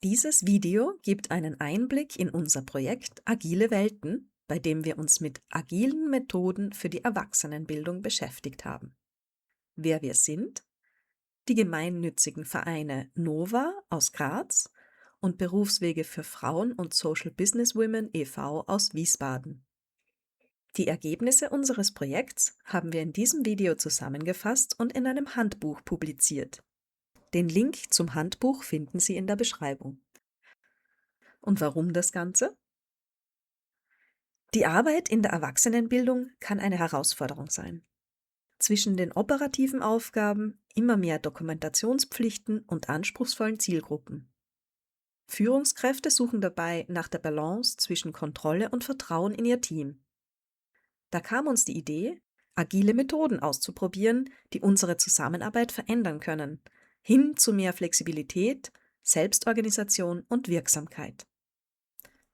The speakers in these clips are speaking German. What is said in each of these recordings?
Dieses Video gibt einen Einblick in unser Projekt Agile Welten, bei dem wir uns mit agilen Methoden für die Erwachsenenbildung beschäftigt haben. Wer wir sind: die gemeinnützigen Vereine NOVA aus Graz und Berufswege für Frauen und Social Business Women e.V. aus Wiesbaden. Die Ergebnisse unseres Projekts haben wir in diesem Video zusammengefasst und in einem Handbuch publiziert. Den Link zum Handbuch finden Sie in der Beschreibung. Und warum das Ganze? Die Arbeit in der Erwachsenenbildung kann eine Herausforderung sein. Zwischen den operativen Aufgaben, immer mehr Dokumentationspflichten und anspruchsvollen Zielgruppen. Führungskräfte suchen dabei nach der Balance zwischen Kontrolle und Vertrauen in ihr Team. Da kam uns die Idee, agile Methoden auszuprobieren, die unsere Zusammenarbeit verändern können, hin zu mehr Flexibilität, Selbstorganisation und Wirksamkeit.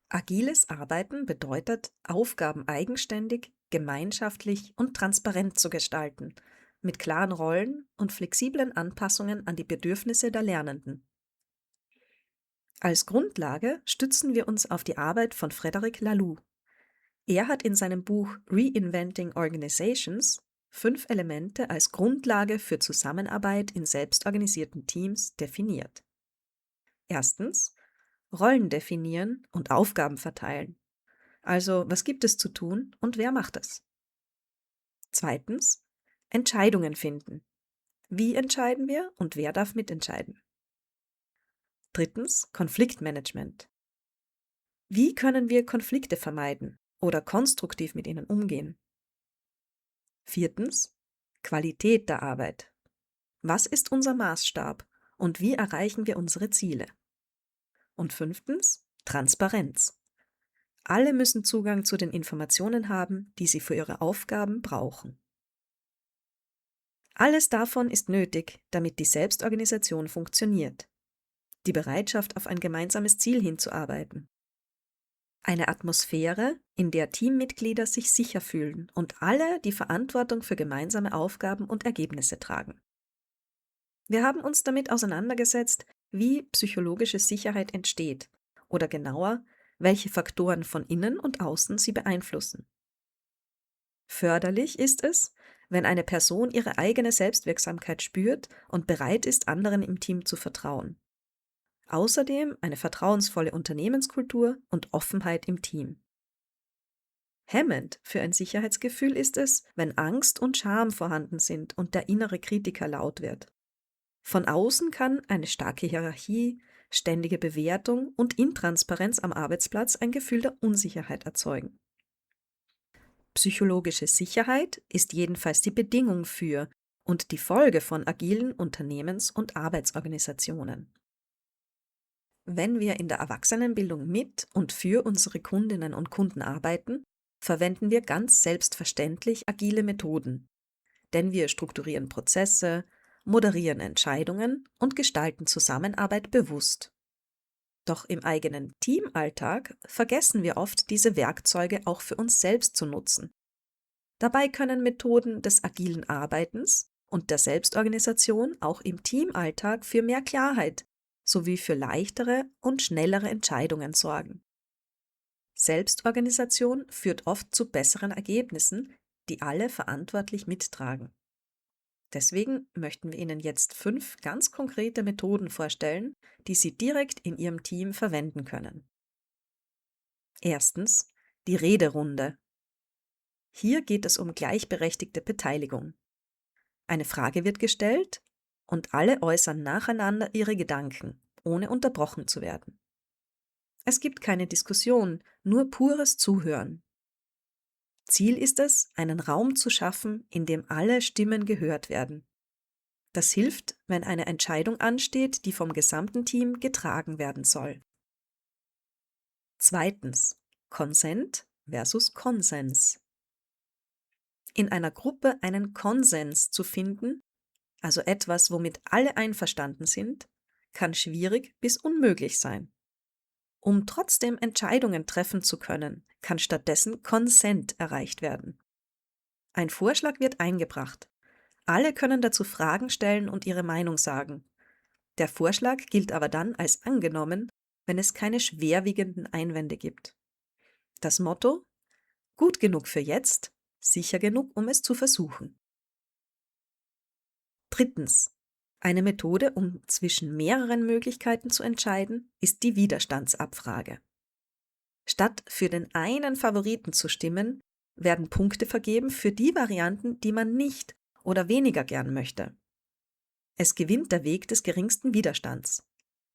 Agiles Arbeiten bedeutet, Aufgaben eigenständig, gemeinschaftlich und transparent zu gestalten, mit klaren Rollen und flexiblen Anpassungen an die Bedürfnisse der Lernenden. Als Grundlage stützen wir uns auf die Arbeit von Frederic Laloux. Er hat in seinem Buch Reinventing Organizations 5 Elemente als Grundlage für Zusammenarbeit in selbstorganisierten Teams definiert. Erstens: Rollen definieren und Aufgaben verteilen. Also, was gibt es zu tun und wer macht es? Zweitens: Entscheidungen finden. Wie entscheiden wir und wer darf mitentscheiden? Drittens: Konfliktmanagement. Wie können wir Konflikte vermeiden oder konstruktiv mit ihnen umgehen? Viertens: Qualität der Arbeit. Was ist unser Maßstab und wie erreichen wir unsere Ziele? Und fünftens: Transparenz. Alle müssen Zugang zu den Informationen haben, die sie für ihre Aufgaben brauchen. Alles davon ist nötig, damit die Selbstorganisation funktioniert. Die Bereitschaft, auf ein gemeinsames Ziel hinzuarbeiten. Eine Atmosphäre, in der Teammitglieder sich sicher fühlen und alle die Verantwortung für gemeinsame Aufgaben und Ergebnisse tragen. Wir haben uns damit auseinandergesetzt, wie psychologische Sicherheit entsteht oder genauer, welche Faktoren von innen und außen sie beeinflussen. Förderlich ist es, wenn eine Person ihre eigene Selbstwirksamkeit spürt und bereit ist, anderen im Team zu vertrauen. Außerdem eine vertrauensvolle Unternehmenskultur und Offenheit im Team. Hemmend für ein Sicherheitsgefühl ist es, wenn Angst und Scham vorhanden sind und der innere Kritiker laut wird. Von außen kann eine starke Hierarchie, ständige Bewertung und Intransparenz am Arbeitsplatz ein Gefühl der Unsicherheit erzeugen. Psychologische Sicherheit ist jedenfalls die Bedingung für und die Folge von agilen Unternehmens- und Arbeitsorganisationen. Wenn wir in der Erwachsenenbildung mit und für unsere Kundinnen und Kunden arbeiten, verwenden wir ganz selbstverständlich agile Methoden, denn wir strukturieren Prozesse, moderieren Entscheidungen und gestalten Zusammenarbeit bewusst. Doch im eigenen Teamalltag vergessen wir oft, diese Werkzeuge auch für uns selbst zu nutzen. Dabei können Methoden des agilen Arbeitens und der Selbstorganisation auch im Teamalltag für mehr Klarheit sowie für leichtere und schnellere Entscheidungen sorgen. Selbstorganisation führt oft zu besseren Ergebnissen, die alle verantwortlich mittragen. Deswegen möchten wir Ihnen jetzt 5 ganz konkrete Methoden vorstellen, die Sie direkt in Ihrem Team verwenden können. Erstens: die Rederunde. Hier geht es um gleichberechtigte Beteiligung. Eine Frage wird gestellt und alle äußern nacheinander ihre Gedanken, ohne unterbrochen zu werden. Es gibt keine Diskussion, nur pures Zuhören. Ziel ist es, einen Raum zu schaffen, in dem alle Stimmen gehört werden. Das hilft, wenn eine Entscheidung ansteht, die vom gesamten Team getragen werden soll. Zweitens: Consent versus Konsens. In einer Gruppe einen Konsens zu finden, also etwas, womit alle einverstanden sind, kann schwierig bis unmöglich sein. Um trotzdem Entscheidungen treffen zu können, kann stattdessen Consent erreicht werden. Ein Vorschlag wird eingebracht. Alle können dazu Fragen stellen und ihre Meinung sagen. Der Vorschlag gilt aber dann als angenommen, wenn es keine schwerwiegenden Einwände gibt. Das Motto: gut genug für jetzt, sicher genug, um es zu versuchen. Drittens. Eine Methode, um zwischen mehreren Möglichkeiten zu entscheiden, ist die Widerstandsabfrage. Statt für den einen Favoriten zu stimmen, werden Punkte vergeben für die Varianten, die man nicht oder weniger gern möchte. Es gewinnt der Weg des geringsten Widerstands.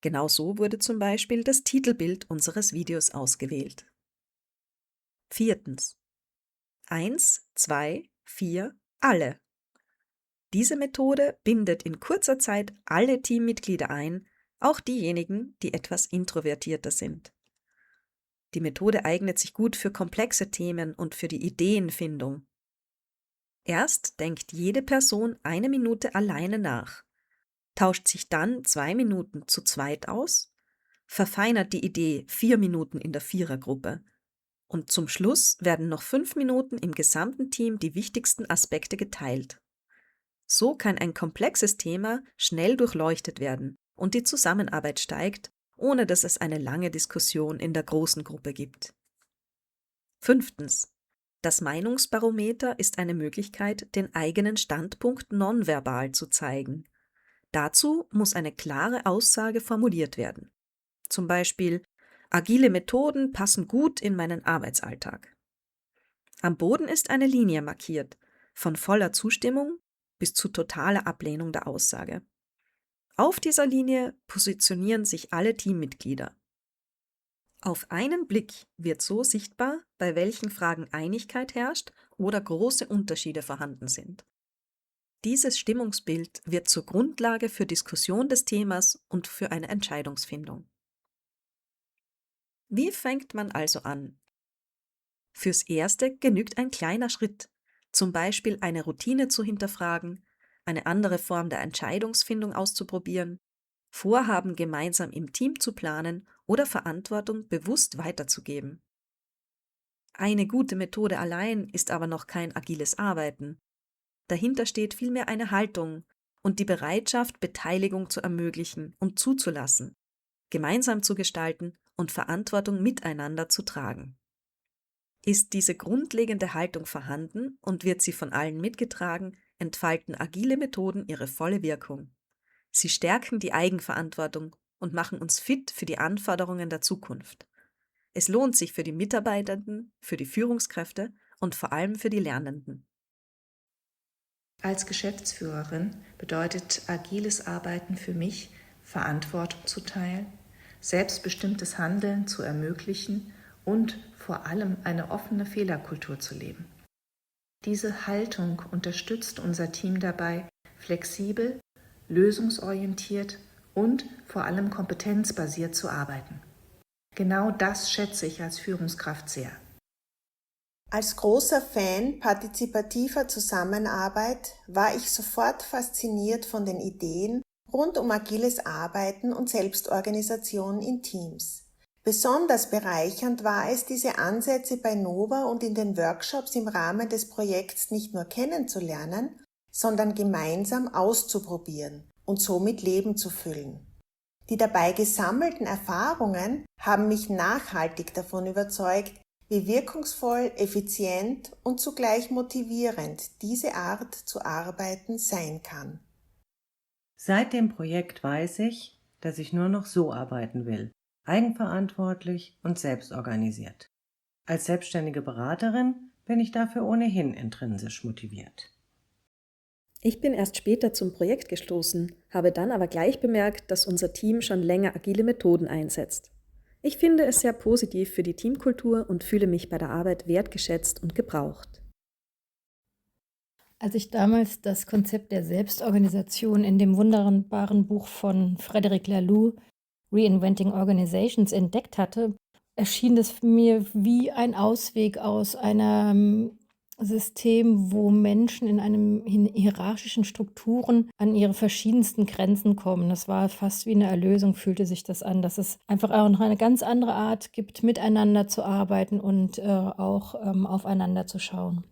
Genau so wurde zum Beispiel das Titelbild unseres Videos ausgewählt. Viertens. 1, 2, 4, alle. Diese Methode bindet in kurzer Zeit alle Teammitglieder ein, auch diejenigen, die etwas introvertierter sind. Die Methode eignet sich gut für komplexe Themen und für die Ideenfindung. Erst denkt jede Person 1 Minute alleine nach, tauscht sich dann 2 Minuten zu zweit aus, verfeinert die Idee 4 Minuten in der Vierergruppe und zum Schluss werden noch 5 Minuten im gesamten Team die wichtigsten Aspekte geteilt. So kann ein komplexes Thema schnell durchleuchtet werden und die Zusammenarbeit steigt, ohne dass es eine lange Diskussion in der großen Gruppe gibt. Fünftens. Das Meinungsbarometer ist eine Möglichkeit, den eigenen Standpunkt nonverbal zu zeigen. Dazu muss eine klare Aussage formuliert werden. Zum Beispiel: agile Methoden passen gut in meinen Arbeitsalltag. Am Boden ist eine Linie markiert, von voller Zustimmung bis zu totaler Ablehnung der Aussage. Auf dieser Linie positionieren sich alle Teammitglieder. Auf einen Blick wird so sichtbar, bei welchen Fragen Einigkeit herrscht oder große Unterschiede vorhanden sind. Dieses Stimmungsbild wird zur Grundlage für Diskussion des Themas und für eine Entscheidungsfindung. Wie fängt man also an? Fürs Erste genügt ein kleiner Schritt, zum Beispiel eine Routine zu hinterfragen, eine andere Form der Entscheidungsfindung auszuprobieren, Vorhaben gemeinsam im Team zu planen oder Verantwortung bewusst weiterzugeben. Eine gute Methode allein ist aber noch kein agiles Arbeiten. Dahinter steht vielmehr eine Haltung und die Bereitschaft, Beteiligung zu ermöglichen und zuzulassen, gemeinsam zu gestalten und Verantwortung miteinander zu tragen. Ist diese grundlegende Haltung vorhanden und wird sie von allen mitgetragen, entfalten agile Methoden ihre volle Wirkung. Sie stärken die Eigenverantwortung und machen uns fit für die Anforderungen der Zukunft. Es lohnt sich für die Mitarbeitenden, für die Führungskräfte und vor allem für die Lernenden. Als Geschäftsführerin bedeutet agiles Arbeiten für mich, Verantwortung zu teilen, selbstbestimmtes Handeln zu ermöglichen und vor allem eine offene Fehlerkultur zu leben. Diese Haltung unterstützt unser Team dabei, flexibel, lösungsorientiert und vor allem kompetenzbasiert zu arbeiten. Genau das schätze ich als Führungskraft sehr. Als großer Fan partizipativer Zusammenarbeit war ich sofort fasziniert von den Ideen rund um agiles Arbeiten und Selbstorganisation in Teams. Besonders bereichernd war es, diese Ansätze bei Nova und in den Workshops im Rahmen des Projekts nicht nur kennenzulernen, sondern gemeinsam auszuprobieren und somit Leben zu füllen. Die dabei gesammelten Erfahrungen haben mich nachhaltig davon überzeugt, wie wirkungsvoll, effizient und zugleich motivierend diese Art zu arbeiten sein kann. Seit dem Projekt weiß ich, dass ich nur noch so arbeiten will, eigenverantwortlich und selbstorganisiert. Als selbstständige Beraterin bin ich dafür ohnehin intrinsisch motiviert. Ich bin erst später zum Projekt gestoßen, habe dann aber gleich bemerkt, dass unser Team schon länger agile Methoden einsetzt. Ich finde es sehr positiv für die Teamkultur und fühle mich bei der Arbeit wertgeschätzt und gebraucht. Als ich damals das Konzept der Selbstorganisation in dem wunderbaren Buch von Frederic Laloux, Reinventing Organizations, entdeckt hatte, erschien es mir wie ein Ausweg aus einem System, wo Menschen in einem hierarchischen Strukturen an ihre verschiedensten Grenzen kommen. Das war fast wie eine Erlösung, fühlte sich das an, dass es einfach auch noch eine ganz andere Art gibt, miteinander zu arbeiten und auch aufeinander zu schauen.